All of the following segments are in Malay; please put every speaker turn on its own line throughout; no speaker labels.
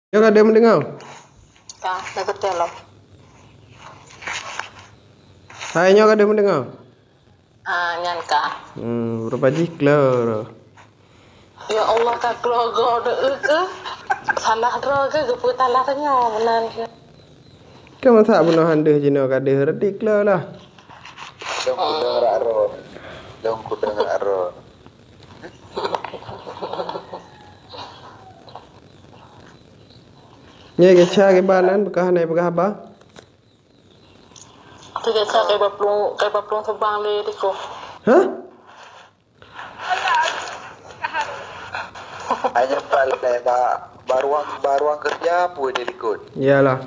Yang ada mendengar?
Dah betul lah.
Hai, yang ada mendengar?
Nyan kah?
Berapa jikla?
Ya Allah kak keluarga ada ke? Salah ke putalah tanya benar ke?
Kan masa bunuh anda jino kada redikla lah.
Dong ku dengar ro.
Nya ke cha ke banan bekah nai bekah ba?
Tu ke sa kay baplong sabang le diko.
Hah?
Hanya palai baruang kerja apa dia ikut.
Iyalah.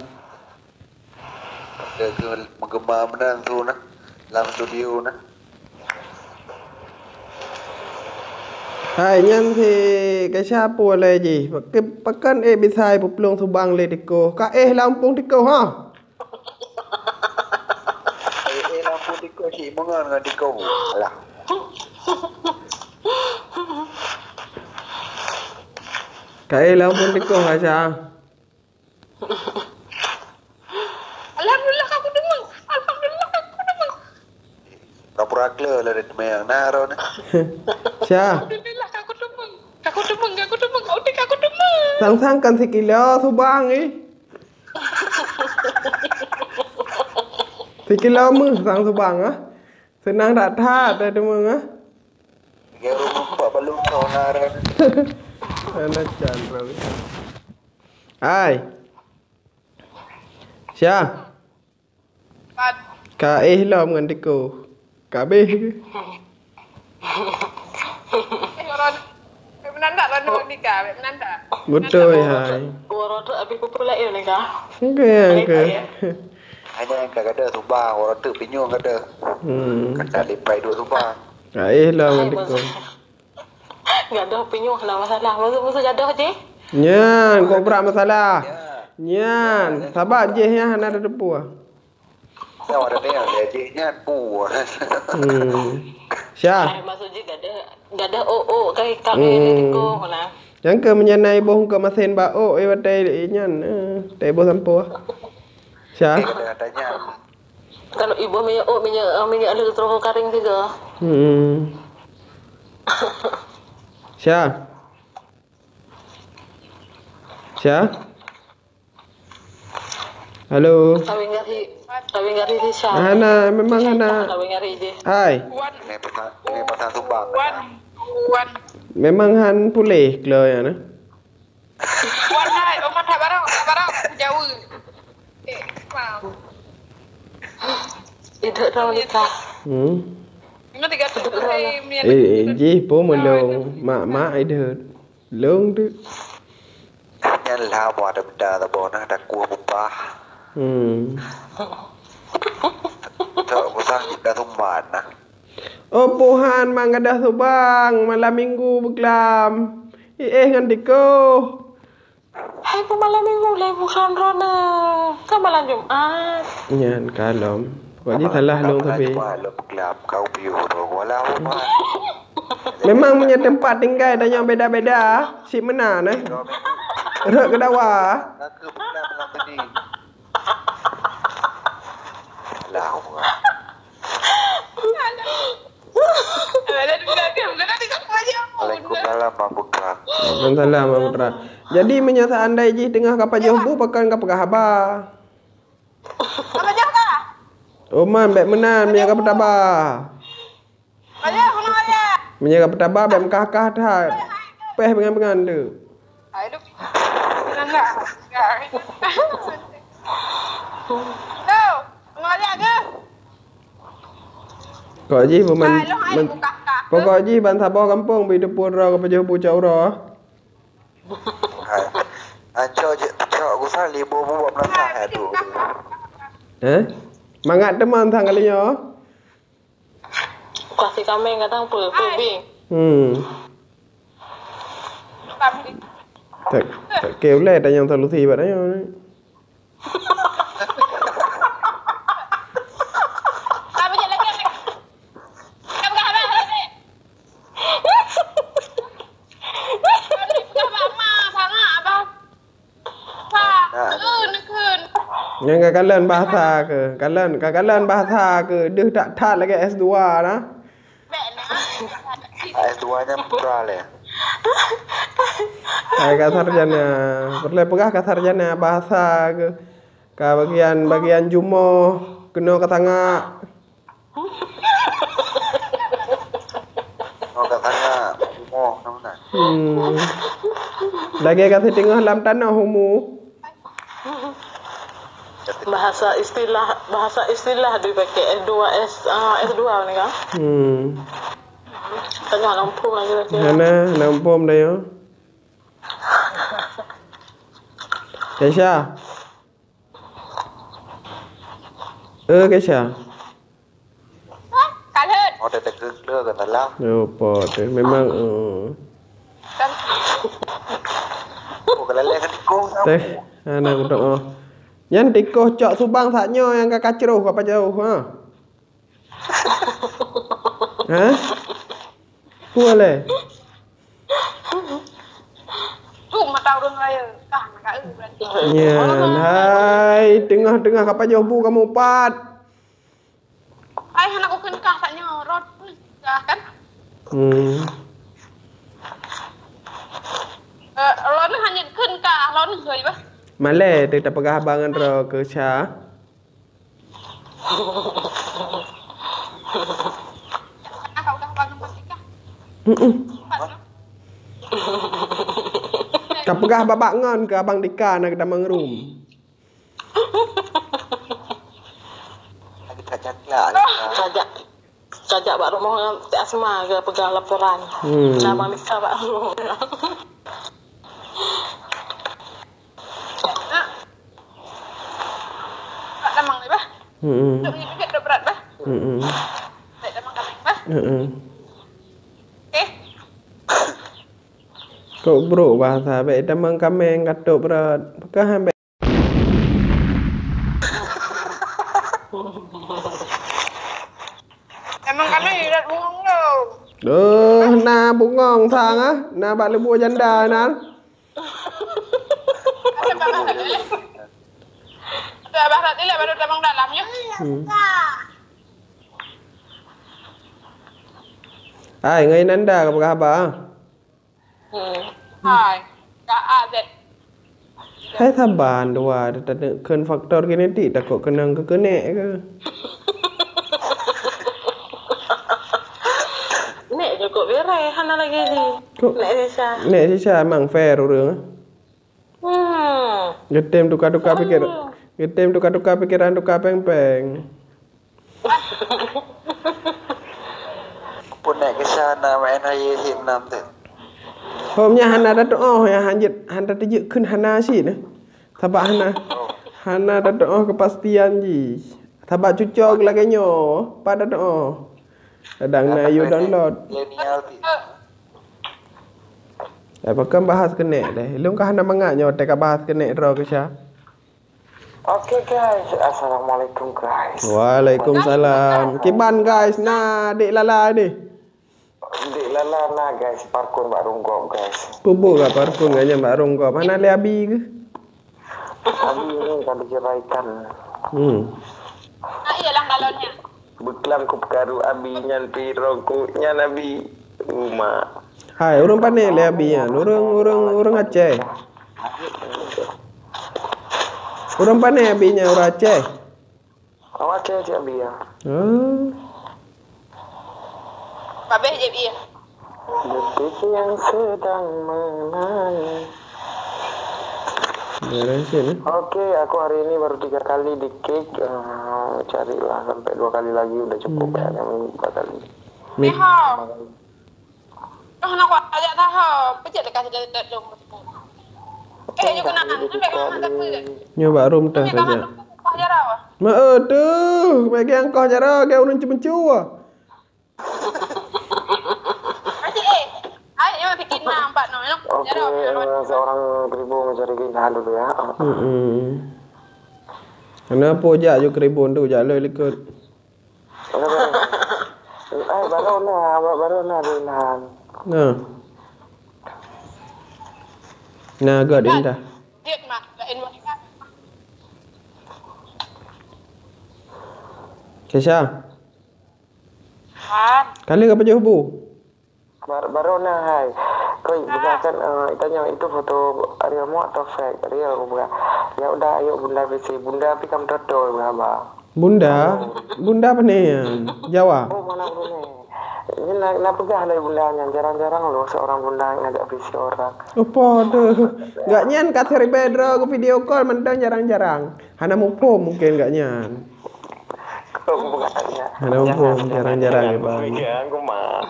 Ke menggema menang tu nah. Dalam studio nah.
Hai, nyan thì cái cha pua le gì? Cái pakan bisai puplong subang le diko. Ka lampung diko ha?
Lampung diko si mengan dengan diko. Alah.
Ka lampung diko ha cha?
Alhamdulillah aku demang.
Kapura kle lah dari temang naro nah.
Cha.
Alhamdulillah aku demang. Aku utik aku demang.
Sang kan sikilo subang Sikilo mu sang subang Senang tak tha ada demang
Dia rumah balung kau naro.
Anak Chandra. Hai. Cha. Ka lo ngan diko. Ka be.
Menanda kan nikah, menanda.
Betul hai.
Gua tu abi pupula ni kah?
Ke.
Hanya yang kagak ada subang, orang tu pinyung ada. Kata lipai dua subang.
Ka lo ngan diko.
Enggak ada pinyung lah masalah. Masa ada je.
Nyan, kau berak masalah. Nyan, sabar je ya ada depu.
Saya ada yang lejeknya pu.
Syah.
Maksud je enggak ada kai kami diko mana.
Yang ke menyanai boh ke masen ba batai nyan. Tai boh sampo. Syah.
Katanya.
Kalau ibu minyak ada terus karing juga.
Syah. Halo.
Kawin ngari di Syah.
Hana, memang Hana.
Kawin ngari je.
Hai.
Ini pasang subang.
Memang Han pulih klo ya na.
Wan hai, omat barang jauh. Wow.
Itu dah nikah.
Nó thì cái tụi hay miền.
Ji po melong, mak ai được. Long tu.
Nhân lao bỏ đập đà ta bỏ nó đặt cua bụng ba. Thợ có sang gì đã thông bản nè.
Pohan mangadah subang malam minggu beklam. Ngan diko.
Hai pun malam minggu lai bukan rona. Kan malam Jumat.
Nyan kalom. Kau ni salah long tapi.
Beklam kau piu ro walau apa.
Memang punya tempat tinggal dan yang beda-beda. Si mana nah? Rek ke dawa.
Aku beklam dengan tadi. Lau. Waalaikumsalam Pak Putra.
Waalaikumsalam Pak Putra. Jadi menyasa andai ji tengah kapal jauh bu pakan kapal kahaba.
Apa jauh kah?
Oman bek menan menyang kapal taba.
Aja, mana aja?
Menyang kapal taba bek mekah-kah tha. Peh pengan-pengan tu.
Ayo, enggak. Đâu, ngồi ra cơ.
Kau ji peman. Pokok ji ban Sabah kampung bi depur ro kapal jauh bu jauh ro.
Cho aku sali bobo buat nak tu.
Mangat teman thang kali yo.
Kasih kami kadang pulbing.
Tak kêu le ta yang terlalu thi bạn đấy.
Apa je lagi? Kamu kat mana?
Yang kalian bahasa ke? Kalian bahasa ke? Dia tak tat lagi S2 nah.
S2-nya putra le.
Hai ka sarjana. Perlu pegah ka sarjana bahasa ke? Ka bagian jumo kena ke tangak.
Oh katanya mau namanya.
Lagi ka tengah dalam tanah humu.
Bahasa istilah dipakai S2 ni kan. Tengah Lampung lagi lagi.
Hana Lampung dah yo. Kesha. Kesha.
Kalut.
Oh dah ke kan lah.
Yo pot memang
Oh kalau lek kan kau.
teh ana kudo. Yan tikoh cok Subang saknyo yang ka kacruh apa jauh ha. Ha? Boleh.
Mata urun raya. Kah nak berarti.
Ya, hai tengah-tengah apa jauh bu kamu pat.
Ai anak aku kah saknya rot. Kan? Lon hanya kun kah lon rồi ba.
Male kita pegah bangan ro ke Sha.
Kau dah bangun pasti kah?
Ka pegah babak ngon ke abang Dika nak damang room.
Lagi cacak lah.
Cajak Pak Romo tak asma ke pegang laporan. Nama Mika Pak Romo.
Tak damang ni ba? Duk ni pikir duk berat ba? Tak damang kami ba? Eh?
Kau bro bahasa baik damang kameng katuk berat. Pegah ambek
Emang kami rat bungong lo.
na bungong thang á, na bạn lebu janda nan.
Ada bahasa ni. Ada bahasa ni lah baru damang dalamnya.
Ai ngai nanda ka pegah ba?
Hai. Ka Z.
Hai saban dua ada keun faktor genetik tak kok kenang ke kenek ke.
Nek cukup berai hana lagi ni. Nek Sisa.
Nek Sisa mang fair urang. Getem tukar-tukar pikir. Getem tukar-tukar pikiran tukar peng-peng.
Pun naik ke sana main air himnam tu.
Homnya hana dat oh ya hanjit handa tejek keun hana si ne. Sabak hana dat oh kepastian ji. Sabak cucok lagi nyo pada oh. Kadang na you download.
Milenial ti.
Pakam bahas kenek deh. Lum ka hana mangak nyo tek bahas kenek ro ke Sya.
Oke guys, assalamualaikum guys.
Waalaikumsalam. Kiban guys, nah dek lala ni.
Dek lala guys, parkun Mbak Runggop guys.
Bubuk ka parkun nganya Mbak Runggop. Mana le abi ke?
Abi ini kan diceraikan.
Ah iya lang galonnya.
Beklam ku karu abi nyan piro ku nyan abi rumah.
Hai, urang pane le abi nya. Urang Aceh. Urang pane abi nya urang Aceh.
Awak cek abi ya.
Babe je iya.
Detik yang sedang menangis. Oke, aku hari ini baru 3 kali di kick. Carilah sampai 2 kali lagi udah cukup ya kami 4 kali.
Ni ha. Nak buat ajak dah ha. Pecik dekat dekat dong. Yo kena kan tu memang tak apa.
Nyoba room tah saja.
Kau jarang ah.
Ma tu, bagi yang kau jara ke urang mencu.
Masih ai emang bikin nampak no.
Oke, seorang kribo mencari keindahan dulu ya.
Kenapa jak je keribun tu jak loi likut.
Baru na dinan.
Nah, agak dah.
Dia mak, lain mereka.
Kesha.
Han.
Kali apa jauh bu?
Baru nah hai. Kau bukakan tanya itu foto Ariel mau atau fake? Ariel aku buka. Ya udah ayo bunda besi bunda tapi kamu toto berapa?
Bunda apa nih? Jawa.
Oh mana bunda? Ini nak pegah lah bundanya. Jarang-jarang loh seorang bunda ngajak visi orang.
Apa tuh? Gak nyan kat hari bedro ke video call mentang jarang-jarang. Hana mupo mungkin gak nyan.
Kau bukannya?
Hana mupo jarang-jarang ya bang.
Aku mah.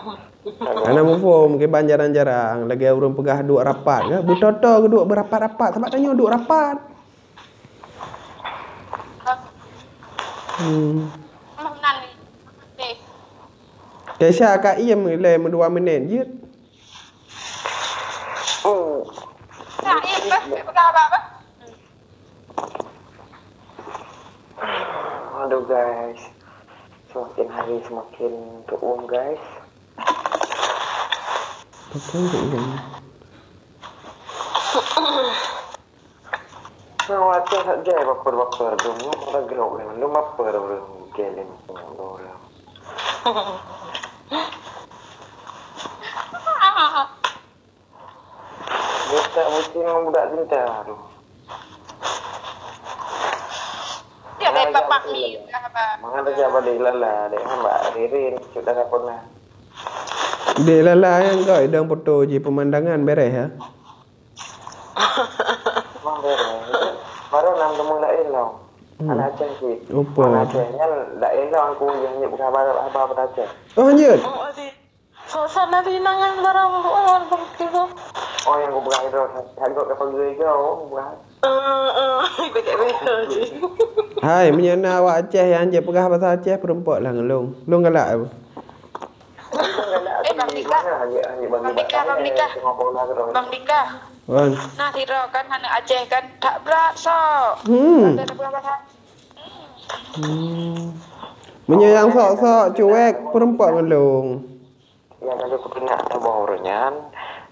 Hana mupo mungkin bang jarang-jarang. Lagi urung pegah dua rapat. Ya? Bu Toto kedua berapat-rapat. Sebab tanya dua rapat.
Nan ni. Deh.
Kesha kak iya mulai 2 minit je.
Nah, iya apa?
Aduh guys, semakin hari semakin keum guys.
Betul tak
Nawati saja baper dulu, orang gelok kan, lu baper dulu, gelin dulu. Kita mesti budak cinta tu.
Dia ada bapak ni.
Mangan saja pada ilala, dek hamba Ririn sudah tak pernah.
Dia lala yang kau idang foto je pemandangan beres ya.
Mang beres. Baru nam temu dak elok. Anak Aceh sih.
Apa?
Anak Acehnya dak elok aku yang nyebut kabar apa Aceh.
Oh lanjut.
Oh, adik. Suasana rinangan barang orang begitu.
Oh yang aku buka itu, harga kapal gue kau buka.
Ikut betul je.
Hai, menyana awak Aceh yang je pegah bahasa Aceh perempuan lah ngelung. Long galak apa?
Bang Dika. Bang Dika.
Wan.
Nah, Tiro kan anak Aceh kan tak berat so. Ada berapa?
Menyayang sok-sok cuek perempuan ngelung.
Yang ada kutunya tabornya.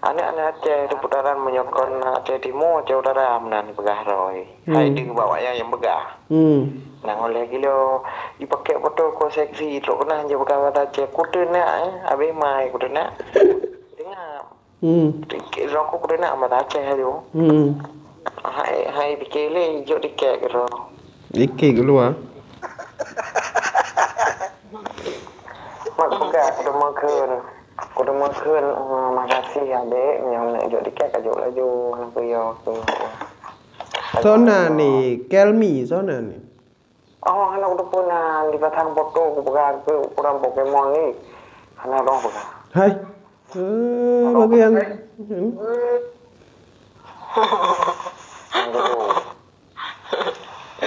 Anak-anak Aceh itu putaran menyokon Aceh Timur, Aceh Utara menan begah roy. Hai di bawahnya yang begah. Nang oleh kilo dipakai foto ko seksi tu kena je begah Aceh kutuna abe mai kutuna. Dengar. Rokok kutuna amat Aceh tu. Hai dikele hijau dikek kero.
Dikek keluar.
Mak begah sudah makan. Kuda makan, makasih adik yang nak jauh dekat kajak laju nak yo tu.
Sona ni, Kelmi sona ni.
Oh, anak udah punya di batang foto aku pegang ke kurang Pokemon ni. Anak dong pegang.
Hai. Bagi yang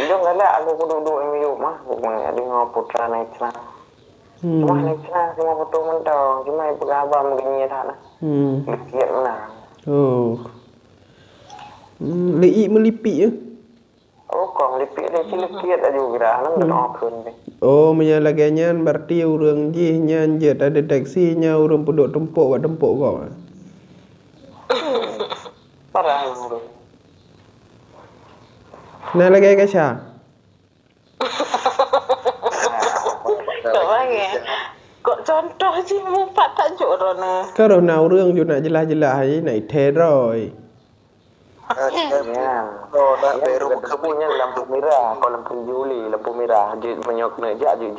Jom galak aku duduk MU mah, bukan ada ngau putra naik sana. Cuma naik sana cuma foto mentong, cuma pegang abang begini tak nak. Lihat mana.
Oh. Liik melipik ya.
Oh, kau lipik dia lihat aja kira nak nak
Oh, menyalahkannya berarti orang je nyan je ada taksinya orang penduk tempuk buat tempuk kau.
Parah orang.
Nah lagi Kasha.
Tak bagi. Kok contoh je mumpat tajuk rona.
Kalau nak orang je nak jelas-jelas je nak teroi.
Oh, nak beru kebunya lampu merah, kalau lampu Juli, lampu merah, je menyok nejak je.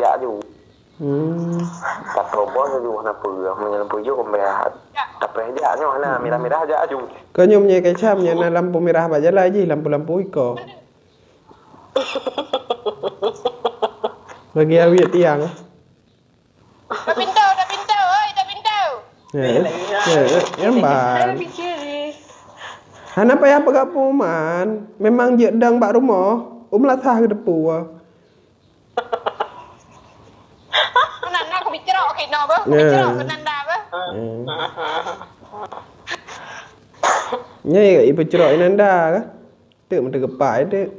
Tak robos je warna putih, lampu hijau merah. Tapi jaknya mana merah-merah jak je.
Kau nyomnya Kasha menyana lampu merah baca lah je, lampu-lampu iko. Bagi awit tiang.
Dah pintu, oi, dah pintu.
Gambar. Hana payah pegak puman. Memang je dang bak rumah. Latah ke depu.
Nan aku bicara okey no ba. Bicara kenan dah ba.
Nyai ibu cerok inanda ke? Tek mesti gepak itu.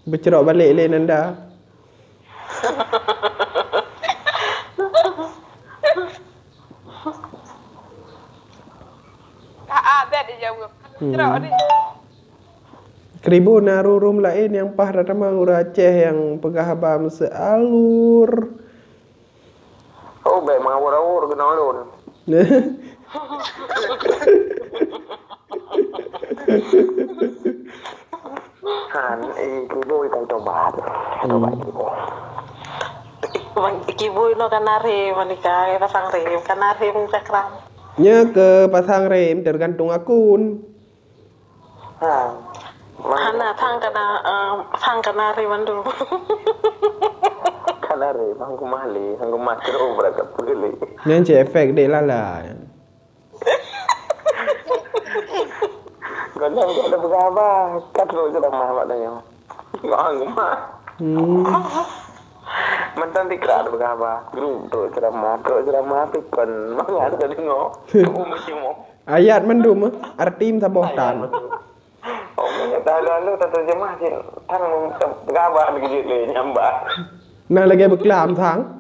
Bercerok balik le inanda.
Ada dia jawab. Cerok ni.
Kribo narurum lain yang pah ramang Aceh yang pegah bam sealur.
Oh, baik mengawur-awur kena alun. Han, Kribo ikan tobat. Tobat Kribo.
Kiboy no kanari manika pasang rem kanari cakram.
Nya ke pasang rem tergantung akun.
Hana thang kanari mandu.
Kanari hangku mahli, hangku makro beragam pegeli.
Nya je efek dek lala.
Còn đang gọi là bga ba cắt rồi cho đồng mà bạn này không ngon cũng mà mantan tikra ada bga ba grup tu ceramah pikon mana ada di ngo mesti mau
Ayat mendum artim taboh tan.
oh dah lalu terjemah sih thang bga ba begitu le nyamba
Nah lagi berkelam thang.